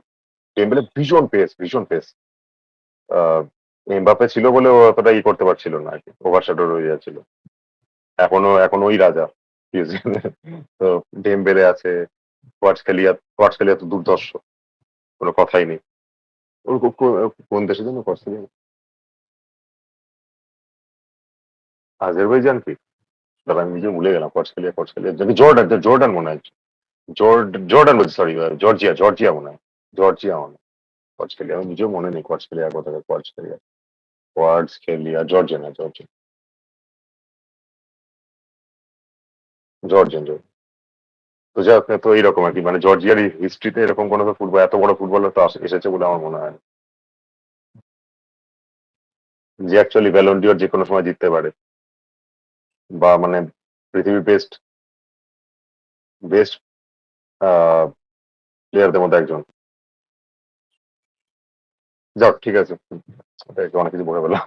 Speaker 1: ডেম্বেলে ভীষণ পেস, ভীষণ পেস। এমবাপে ছিল বলে ও অতটা ই করতে পারছিল না আর কি, ওভারশ্যাডো রয়ে যাচ্ছিল। এখন ওই রাজা PSG। তো ডেম্বেলে আছে, কোয়ার্টসকেলিয়া তো দুর্ধর্ষ, কোনো কথাই নেই। ওর কোন দেশের জন্য কোয়ার্টসকেলিয়া? আজারবাইজান কি? দাঁড়া, আমি নিজে ভুলে গেলাম। কোয়ার্টসকেলিয়া যদি জর্ডান মনে হয়। জর্ডান বলছি, সরি, জর্জিয়া মনে হয়। জর্জিয়া মনে হয়। কোয়ার্টসকেলিয়া আমি নিজেও মনে নেই। কোয়ার্টসকেলিয়া কোথাকার? কোয়ার্টসকেলিয়া জর্জিয়া, না জর্জিয়া, জর্জিয়ান। তো যাই হোক, তো এইরকম আর কি, মানে জর্জিয়ার হিস্ট্রিতে এরকম কোনো ফুটবল, এত বড় ফুটবলার তো এসেছে বলে আমার মনে হয় না, যে অ্যাকচুয়ালি ব্যালন ডিওর যে কোনো সময় জিততে পারে, বা মানে পৃথিবীর বেস্ট বেস্ট প্লেয়ারদের মধ্যে একজন। যাক, ঠিক আছে, অনেক কিছু বলে বললাম।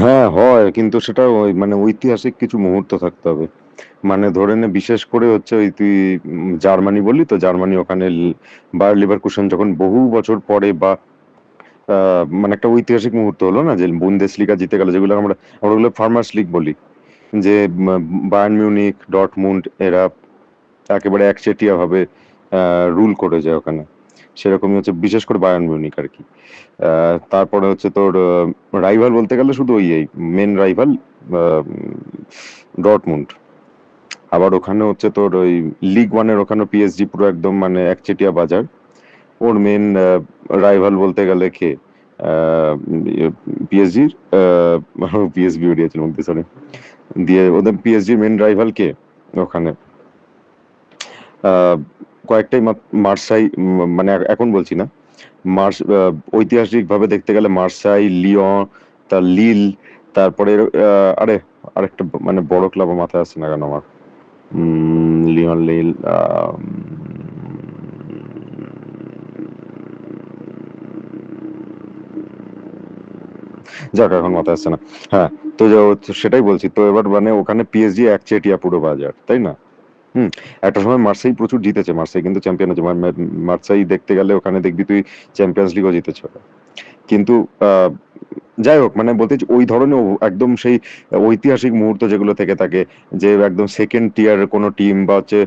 Speaker 2: হ্যাঁ হয়, কিন্তু সেটা ওই মানে ঐতিহাসিক কিছু মুহূর্ত থাকতে হবে। মানে ধরে নে, বিশেষ করে হচ্ছে ওই তুই জার্মানি বললি তো, জার্মানি ওখানে বায়ার লিভারকুসেন যখন বহু বছর পরে, বা মানে একটা ঐতিহাসিক মুহূর্ত হলো না, যে বুন্দেসলিগা জিতে গেল, যেগুলো আমরা আমরা ওগুলো ফার্মার্স লিগ বলি, যে বায়ার্ন মিউনিক, ডর্টমুন্ড এরা একেবারে একচেটিয়া ভাবে রুল করে যায় ওখানে। সেরকমই হচ্ছে বিশেষ করে বায়ার্ন মিউনিক আর কি। তারপরে হচ্ছে তোর রাইভাল বলতে গেলে শুধু ওই এই মেন রাইভাল ডর্টমুন্ড। আবার ওখানে হচ্ছে তোর ওই লিগ ওয়ানের ওখানে পিএসজি পুরো একদম মানে একচেটিয়া বাজার। ওর মেন রাইভাল বলতে গেলে কে? পিএসজির পিএসবি উড়িয়েছিল মধ্যে, সরি, দিয়ে ওদের পিএসজির মেন রাইভাল কে ওখানে? আহ, কয়েকটাই মার্সাই, মানে এখন বলছি না, ঐতিহাসিক ভাবে দেখতে গেলে মার্সাই, লিয়ন, তার লিল, তারপরে আরে আরেকটা মানে বড় ক্লাব মাথায় আসছে না কেন আমার। লিওন, লিল, যাক এখন মাথায় আসছে না। হ্যাঁ, তো সেটাই বলছি তো, এবার মানে ওখানে পিএসজি একচেটিয়া পুরো বাজার, তাই না? হুম। একটা সময় মার্সাই প্রচুর জিতেছে, মার্সাই কিন্তু চ্যাম্পিয়ন হয়েছে, মার্সাই দেখতে গেলে ওখানে দেখবি তুই চ্যাম্পিয়ন্স লিগও জিতেছে ওরা। কিন্তু আহ, যাই হোক, মানে বলতে চাইছি, ওই ধরনের একদম সেই ঐতিহাসিক মুহূর্ত যেগুলো থেকে থাকে, যে একদম সেকেন্ড টিয়ার কোনো টিম, বা হচ্ছে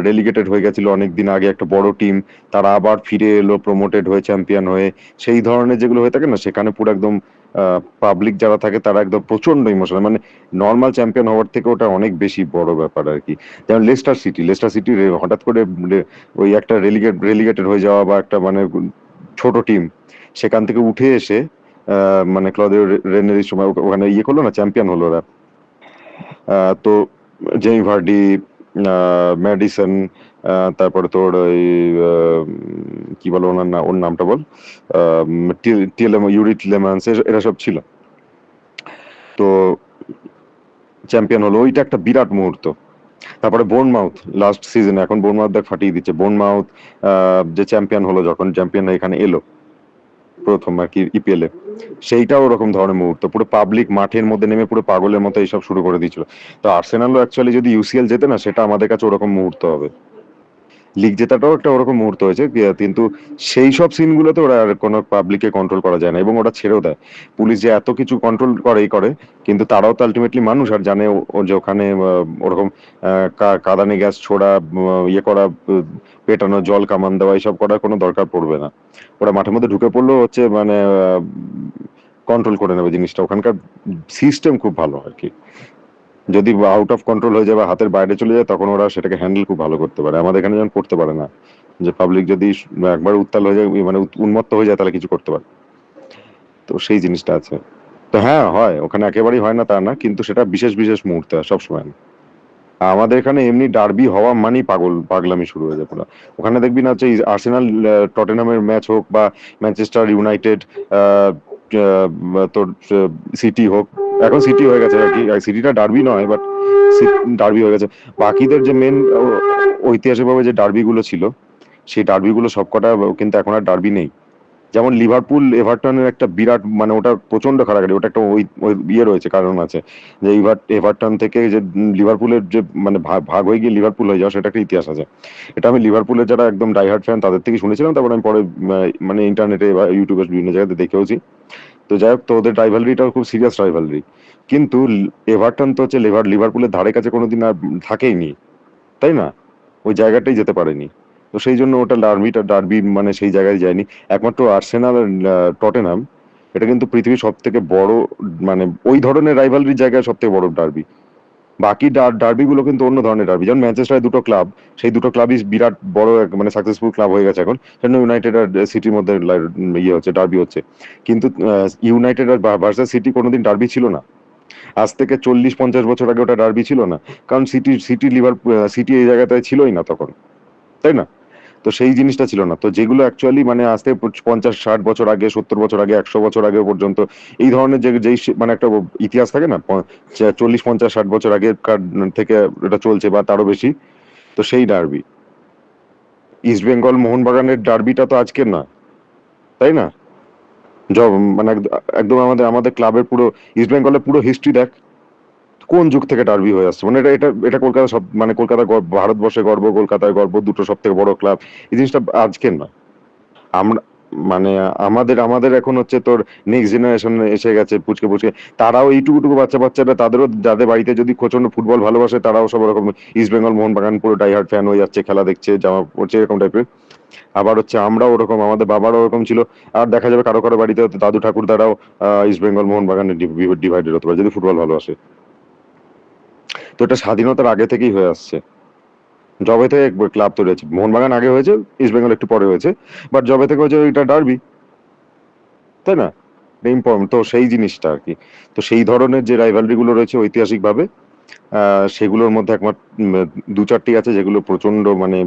Speaker 2: রেলিগেটেড হয়ে গেছিল অনেকদিন আগে একটা বড় টিম, তারা আবার ফিরে এলো প্রমোটেড হয়ে, চ্যাম্পিয়ন হয়ে, সেই ধরনের যেগুলো হয়ে থাকে না, সেখানে পুরো একদম পাবলিক যারা থাকে তারা একদম প্রচন্ড ইমোশনাল, মানে নর্মাল চ্যাম্পিয়ন হওয়ার থেকে ওটা অনেক বেশি বড় ব্যাপার আর কি। যেমন লেস্টার সিটি হঠাৎ করে ওই একটা রেলিগেটেড হয়ে যাওয়া, বা একটা মানে ছোট টিম সেখান থেকে উঠে এসে মানে ক্লদিও রেনেরির সময় ওখানে ইয়ে করলো না, চ্যাম্পিয়ন হলো ওরা। তো জেমি ভার্ডি, ম্যাডিসন, তারপরে তোর ওই কি বলো ওনার ওর নামটা বল, ইউরি টিলেম্যান্স, এরা সব ছিল। তো চ্যাম্পিয়ন হলো, ওইটা একটা বিরাট মুহূর্ত। তারপরে বোর্নমাউথ লাস্ট সিজনে, এখন বোর্নমাউথ দেখ ফাটিয়ে দিচ্ছে। বোর্নমাউথ যে চ্যাম্পিয়ন হলো, যখন চ্যাম্পিয়ন এখানে এলো প্রথম আর কি ইপিএল এ, সেইটাও ওরকম ধরনের মুহূর্ত, পুরো পাবলিক মাঠের মধ্যে নেমে পুরো পাগলের মতো এইসব শুরু করে দিয়েছিল। তো আর্সেনালও অ্যাকচুয়ালি যদি ইউসিএল জেতে না, সেটা আমাদের কাছে ওরকম মুহূর্ত হবে। লিগ জেতাটাও একটা ওরকম মুহূর্ত হয়েছে, কিন্তু সেই সব সিনগুলোতে ওরা আর কোনো পাবলিককে কন্ট্রোল করা যায় না, এবং ওরা ছেড়েও দেয়। পুলিশ যে এত কিছু কন্ট্রোল করে, কিন্তু তারাও তো আলটিমেটলি মানুষ, আর জানে ও যে ওখানে ওরকম কাঁদানে গ্যাস ছোড়া, ইয়ে করা, পেটানো, জল কামান দেওয়া, এইসব করার কোনো দরকার পড়বে না। ওরা মাঠের মধ্যে ঢুকে পড়লেও হচ্ছে মানে কন্ট্রোল করে নেবে জিনিসটা। ওখানকার সিস্টেম খুব ভালো আর কি। যদি আউট অফ কন্ট্রোল হয়ে যায় বা হাতের বাইরে চলে যায়, তখন ওরা সেটাকে হ্যান্ডেল খুব ভালো করতে পারে। আমাদের এখানে যেমন করতে পারে না, যে পাবলিক যদি একবার উত্তাল হয়ে যায়, মানে উন্মত্ত হয়ে যায়, তাহলে কিছু করতে পারে। তো সেই জিনিসটা আছে। তো হ্যাঁ হয়, ওখানে একেবারেই হয় না তা না, কিন্তু সেটা বিশেষ বিশেষ মুহূর্তে হয়, সবসময় না। আমাদের এখানে এমনি ডার্বি হওয়া মানেই পাগলামি শুরু হয়ে যায় পুরো। ওখানে দেখবি না হচ্ছে আর্সেনাল টটেনহামের ম্যাচ হোক, বা ম্যানচেস্টার ইউনাইটেড, তোর সিটি হোক, এখন সিটি হয়ে গেছে আর কি, সিটিটা ডার্বি নয়, বাট ডার্বি হয়ে গেছে। বাকিদের যে মেন ঐতিহাসিকভাবে যে ডার্বি গুলো ছিল, সেই ডার্বি গুলো সবকটা কিন্তু এখন আর ডার্বি নেই। যেমন লিভারপুল এভারটনের একটা বিরাট, মানে ওটা প্রচন্ড খারাপ, ওটা একটা ওই ওই ইয়ে রয়েছে, কারণ আছে, যে এভারটন থেকে যে লিভারপুলের যে মানে ভাগ হয়ে গিয়ে লিভারপুল হয়ে যাওয়া, সেটা একটা ইতিহাস আছে। এটা আমি লিভারপুলের যারা একদম ডাইহার্ড ফ্যান তাদের থেকে শুনেছিলাম, তারপর আমি পরে মানে ইন্টারনেটে বা ইউটিউবে বিভিন্ন জায়গাতে দেখেওছি। তো যাই হোক, তো ওদের রাইভালরিটাও খুব সিরিয়াস রাইভালরি। কিন্তু এভারটন তো হচ্ছে লিভারপুলের ধারে কাছে কোনোদিন আর থাকেইনি, তাই না? ওই জায়গাটাই যেতে পারেনি। তো সেই জন্য ওটা ডার্বি মানে সেই জায়গায় যায়নি। একমাত্র আর্সেনাল আর টটেনহাম, এটা কিন্তু পৃথিবীর সব থেকে বড়, মানে ওই ধরনের রাইভালরির জায়গায় সব থেকে বড় ডার্বি। বাকি ডার্বি গুলো কিন্তু অন্য ধরনের ডার্বি। যেমন ম্যানচেস্টারের দুটো ক্লাব, সেই দুটো ক্লাবই বিরাট বড় মানে সাকসেসফুল ক্লাব হয়ে গেছে এখন, সেজন্য ইউনাইটেড আর সিটির মধ্যে ইয়ে হচ্ছে, ডার্বি হচ্ছে। কিন্তু ইউনাইটেড আর ভার্সাস সিটি কোনোদিন ডার্বি ছিল না। আজ থেকে 40-50 বছর আগে ওটা ডার্বি ছিল না। কারণ সিটি এই জায়গাটায় ছিলই না তখন, তাই না? তো সেই জিনিসটা ছিল না। তো যেগুলো অ্যাকচুয়ালি মানে আজ থেকে 50-60 বছর আগে, 70 বছর আগে, 100 বছর আগে পর্যন্ত এই ধরনের যেই মানে একটা ইতিহাস থাকে না, 40-50-60 বছর আগেকার থেকে এটা চলছে বা তারও বেশি, তো সেই ডার্বি। ইস্ট বেঙ্গল মোহনবাগানের ডার্বিটা তো আজকের না, তাই না? মানে একদম আমাদের আমাদের ক্লাবের পুরো, ইস্ট বেঙ্গলের পুরো হিস্ট্রি দেখ, কোন যুগ থেকে ডার্বি হয়ে আসছে। মানে এটা এটা এটা কলকাতা সব, মানে কলকাতা ভারতবর্ষে গর্ব, কলকাতায় গর্ব, দুটো সব থেকে বড় ক্লাব। এই জিনিসটা আজকের না। আমরা মানে আমাদের আমাদের এখন হচ্ছে তোর নেক্সট জেনারেশন এসে গেছে পুচকে পুচকে, তারাও এইটুকুটুকু বাচ্চারা, তাদেরও যাদের বাড়িতে যদি প্রচন্ড ফুটবল ভালোবাসে, তারাও সব ওরকম ইস্ট বেঙ্গল মোহনবাগান পুরো ডাইহার্ট ফ্যান হয়ে যাচ্ছে, খেলা দেখছে, জামা পড়ছে, এরকম টাইপের। আবার হচ্ছে আমরাও ওরকম, আমাদের বাবারও ওরকম ছিল। আর দেখা যাবে কারো কারো বাড়িতে হয়তো দাদু ঠাকুর দ্বারাও ইস্ট বেঙ্গল মোহনবাগানে ডিভাইডেড হতে পারে যদি ফুটবল ভালোবাসে। তো এটা স্বাধীনতার আগে থেকেই হয়ে আসছে, জবে থেকে ক্লাব তৈরি হয়েছে। মোহনবাগান আগে হয়েছে, ইস্ট বেঙ্গল একটু পরে হয়েছে, বাট জবে থেকে হয়েছে এটা ডার্বি, তাই না? ইম্পর্টেন্ট তো সেই জিনিসটা আর কি। তো সেই ধরনের যে রাইভালরি গুলো রয়েছে ঐতিহাসিক ভাবে, সেগুলোর মধ্যে একমাত্র দু চারটি আছে যেগুলো প্রচন্ড, মানে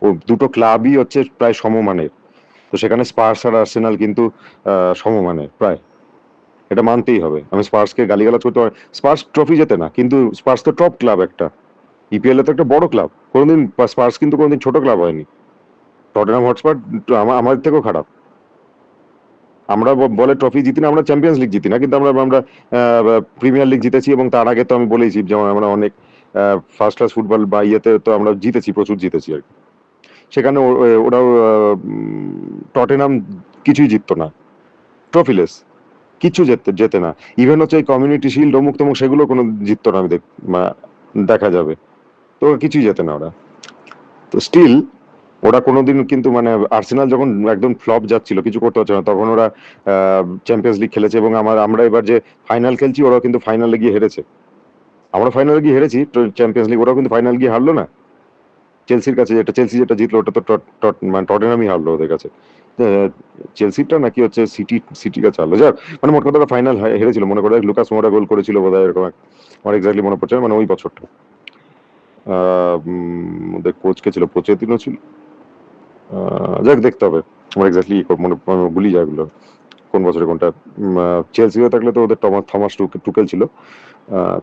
Speaker 2: ও দুটো ক্লাবই হচ্ছে প্রায় সমমানের। তো সেখানে স্পার্স আর আর্সেনাল কিন্তু সমমানের প্রায়, এটা মানতেই হবে। আমি স্পার্সকে গালিগালাজ করতে পারি, স্পার্স ট্রফি জেতে না, কিন্তু স্পার্স তো টপ ক্লাব একটা, ইপিএল এ তো একটা বড় ক্লাব। কোনোদিন স্পার্স কিন্তু কোনোদিন ছোট ক্লাব হয়নি। টটেনহাম হটস্পার আমাদের থেকেও খারাপ। আমরা বলে ট্রফি জিতি না, আমরা চ্যাম্পিয়ন্স লিগ জিতি না, কিন্তু আমরা আমরা প্রিমিয়ার লিগ জিতেছি। এবং তার আগে তো আমি বলেইছি, যেমন আমরা অনেক ফার্স্ট ক্লাস ফুটবল বা ইয়েতে তো আমরা জিতেছি, প্রচুর জিতেছি আর কি। সেখানে ওরাও টটেনহাম কিছুই জিততো না, ট্রফিলেস, কিছু জেতে না। ইভেন হচ্ছে এই কমিউনিটি শিল্ড অমুক তমুক, সেগুলো কোনো জিততো না, আমি দেখা যাবে। তো কিছুই জেতে না ওরা। তো স্টিল ওরা কোনোদিন কিন্তু, মানে আর্সেনাল যখন একদম ফ্লপ যাচ্ছিল, কিছু করতে হচ্ছে না, তখন ওরা চ্যাম্পিয়ন্স লিগ খেলেছে। এবং আমরা এবার যে ফাইনাল খেলছি, ওরাও কিন্তু ফাইনালে গিয়ে হেরেছে। আমরা ফাইনালে গিয়ে হেরেছি চ্যাম্পিয়ন্স লিগ, ওরাও কিন্তু ফাইনাল গিয়ে হারলো না চেলসির কাছে। চেলসি যেটা জিতলো, ওটা তো মানে টটেনহামই হারলো ওদের কাছে। চেলসিটা নাকি হচ্ছে সিটির কাছে হারলো, যাক মানে মোট কথা ফাইনাল হেরেছিল। মনে করে লুকাস মোরা গোল করেছিল বোধহয়, এরকম আমার এক্স্যাক্টলি মনে পড়ছে না, মানে ওই বছরটা। ওদের কোচ কে ছিল, পোচেতিনো ছিল, যাক দেখতে হবে। আমার এক্স্যাক্টলি মনে ভুলি যায় এগুলো, কোন বছরে কোনটা। চেলসি হয়ে থাকলে তো ওদের থমাস টুকেল ছিল।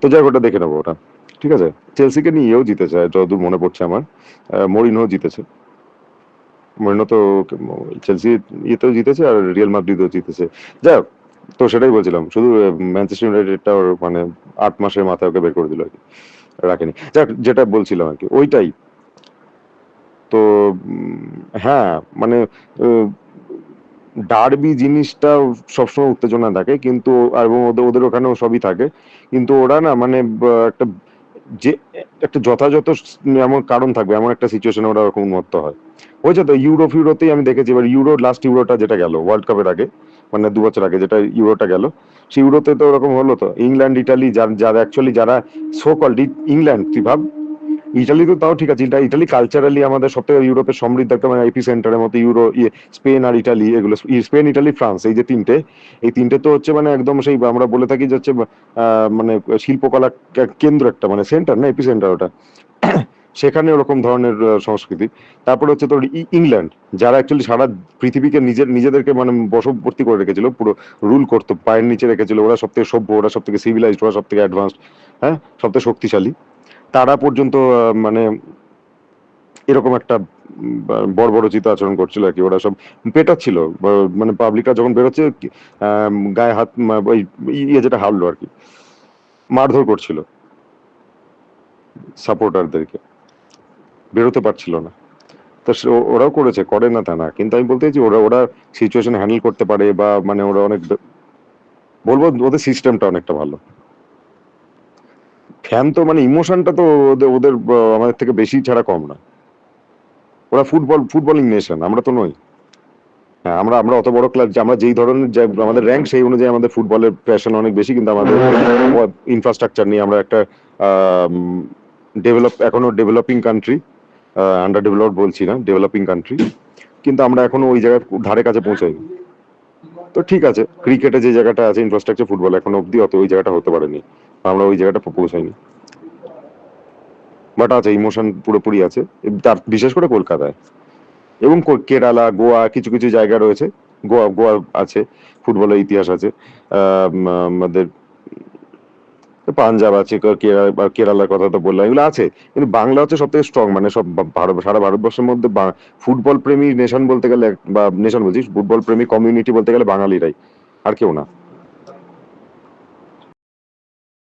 Speaker 2: তো যাই ওটা দেখে নেবো ওটা, ঠিক আছে। চেলসিকে নিয়েও জিতেছে যতদূর মনে পড়ছে আমার, মরিনহো জিতেছে। মরিনহো তো চেলসি ইয়েতেও জিতেছে, আর রিয়াল মাদ্রিদও জিতেছে। যাই হোক, তো সেটাই বলছিলাম, শুধু ম্যানচেস্টার ইউনাইটেডটা ওর মানে 8 মাসের মাথায় ওকে বের করে দিল আর কি, রাখেনি। যাক, যেটা বলছিলাম আর কি ওইটাই। তো হ্যাঁ, মানে ডার্বি জিনিসটা সবসময় উত্তেজনা থাকে, কিন্তু আর এবং ওদের ওখানেও সবই থাকে। কিন্তু ওরা না মানে একটা যে একটা যথাযথ এমন কারণ থাকবে, এমন একটা সিচুয়েশনে ওরা ওরকম উন্মত্ত হয়। হয়েছে তো ফিউরোতেই আমি দেখেছি। এবার লাস্ট ইউরোটা যেটা গেল ওয়ার্ল্ড কাপের আগে, মানে 2 বছর আগে যেটা ইউরোটা গেল, সেই ইউরোতে তো ওরকম হলো। তো ইংল্যান্ড ইটালি, যারা অ্যাকচুয়ালি যারা সো কল্ড, ইংল্যান্ড তুই ভাব, ইটালি তো তাও ঠিক আছে, ইটালি কালচারালি আমাদের সব থেকে ইউরোপের সমৃদ্ধ একটা মানে এপি সেন্টারের মতো। স্পেন আর ইটালি, এগুলো স্পেন ইটালি ফ্রান্স, এই যে তিনটে, এই তিনটে তো হচ্ছে মানে একদম সেই আমরা বলে থাকি যে হচ্ছে মানে শিল্পকলা কেন্দ্র একটা, মানে সেন্টার না, এপি সেন্টার ওটা। সেখানে ওরকম ধরনের সংস্কৃতি। তারপরে হচ্ছে তোর ইংল্যান্ড, যারা অ্যাকচুয়ালি সারা পৃথিবীকে নিজেদেরকে মানে বশবর্তী করে রেখেছিল, পুরো রুল করতো, পায়ের নিচে রেখেছিল। ওরা সব থেকে সভ্য, ওরা সব থেকে সিভিলাইজড, ওরা সব থেকে অ্যাডভান্সড, হ্যাঁ, সব থেকে শক্তিশালী। তারা পর্যন্ত মানে এরকম একটা বর্বরচিত আচরণ করছিল আর কি। ওরা সব পেটাচ্ছিল, মানে পাবলিকরা যখন বেরোচ্ছে গায়ে হাত, ওই ইয়ে যেটা হারলো আর কি, মারধর করছিল সাপোর্টারদেরকে, বেরোতে পারছিল না। তো ওরাও করেছে, করে না তা না, কিন্তু আমি বলতে চাইছি ওরা ওরা সিচুয়েশন হ্যান্ডেল করতে পারে, বা মানে ওরা অনেক বলবো ওদের সিস্টেমটা অনেকটা ভালো। ফ্যান তো মানে ইমোশনটা তো ওদের ওদের আমাদের থেকে বেশি ছাড়া কম না। ওরা ফুটবলিং নেশন, আমরা তো নই। হ্যাঁ, আমরা আমরা অত বড় ক্লাব, আমরা যেই ধরনের আমাদের র্যাঙ্ক সেই অনুযায়ী আমাদের ফুটবলের প্যাশন অনেক বেশি, কিন্তু আমাদের ইনফ্রাস্ট্রাকচার নিয়ে আমরা একটা এখনো ডেভেলপিং কান্ট্রি, আন্ডার ডেভেলপড বলছি না, ডেভেলপিং কান্ট্রি, কিন্তু আমরা এখনো ওই জায়গায় ধারে কাছে পৌঁছাইনি। তো ঠিক আছে, ক্রিকেটে যে জায়গাটা আছে ইনফ্রাস্ট্রাকচার, ফুটবল এখনো অব্দি অত ওই জায়গাটা হতে পারেনি, আমরা ওই জায়গাটা পৌঁছাইনি। বাট আছে, ইমোশন পুরোপুরি আছে, তার বিশেষ করে কলকাতায় এবং কেরালা, গোয়া, কিছু কিছু জায়গা রয়েছে। গোয়া গোয়া আছে, ফুটবলের ইতিহাস আছে। আমাদের পাঞ্জাব আছে, কেরালার কথা তো বললাম, এগুলো আছে। কিন্তু বাংলা হচ্ছে সব থেকে স্ট্রং, মানে সব সারা ভারতবর্ষের মধ্যে ফুটবল প্রেমী নেশন বলতে গেলে, বা নেশন বলছি, ফুটবল প্রেমী কমিউনিটি বলতে গেলে বাঙালিরাই, আর কেউ না।